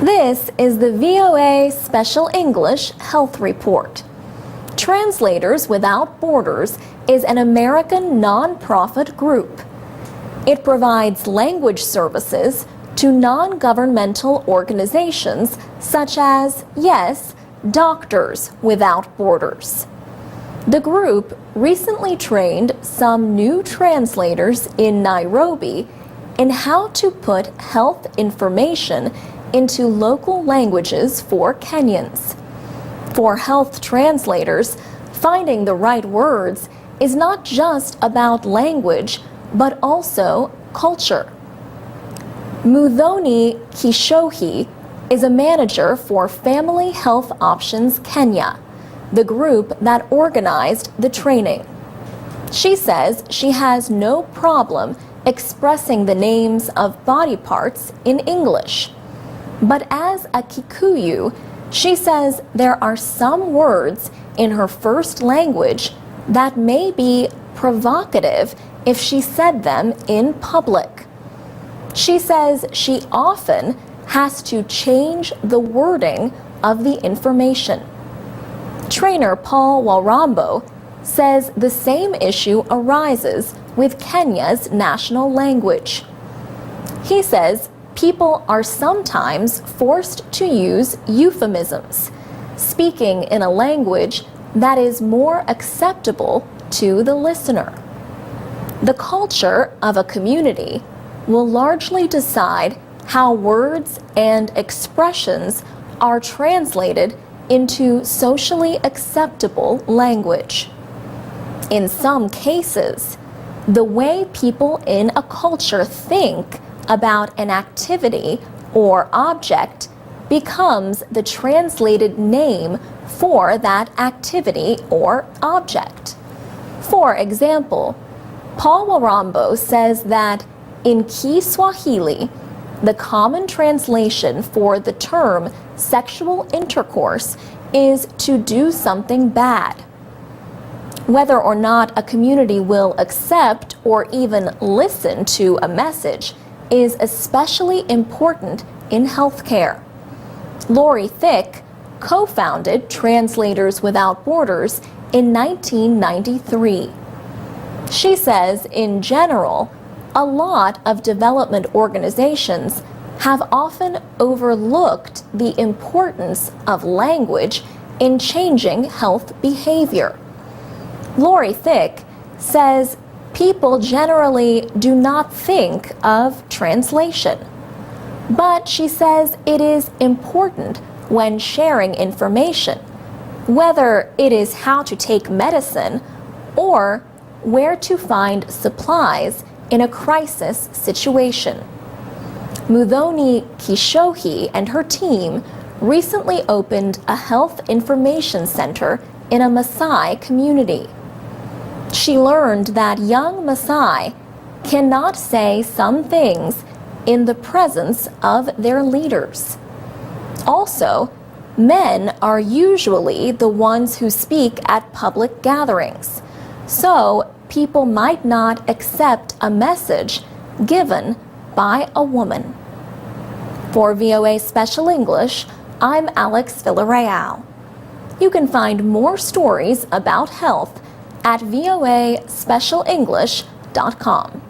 This is the VOA Special English Health Report. Translators Without Borders is an American nonprofit group. It provides language services to non-governmental organizations such as, yes, Doctors Without Borders. The group recently trained some new translators in Nairobi in how to put health information into local languages for Kenyans. For health translators, finding the right words is not just about language, but also culture. Muthoni Kishohi is a manager for Family Health Options Kenya, the group that organized the training. She says she has no problem expressing the names of body parts in English. But as a Kikuyu, she says there are some words in her first language that may be provocative if she said them in public. She says she often has to change the wording of the information. Trainer Paul Warambo says the same issue arises with Kenya's national language. He says people are sometimes forced to use euphemisms, speaking in a language that is more acceptable to the listener. The culture of a community will largely decide how words and expressions are translated into socially acceptable language. In some cases, the way people in a culture think about an activity or object becomes the translated name for that activity or object. For example, Paul Warambo says that in Kiswahili, the common translation for the term sexual intercourse is to do something bad. Whether or not a community will accept or even listen to a message is especially important in healthcare. Lori Thicke co-founded Translators Without Borders in 1993. She says, in general, a lot of development organizations have often overlooked the importance of language in changing health behavior. Lori Thicke says people generally do not think of translation. But she says it is important when sharing information, whether it is how to take medicine or where to find supplies in a crisis situation. Muthoni Kishohi and her team recently opened a health information center in a Maasai community. She learned that young Maasai cannot say some things in the presence of their leaders. Also, men are usually the ones who speak at public gatherings, so people might not accept a message given by a woman. For VOA Special English, I'm Alex Villarreal. You can find more stories about health at voaspecialenglish.com.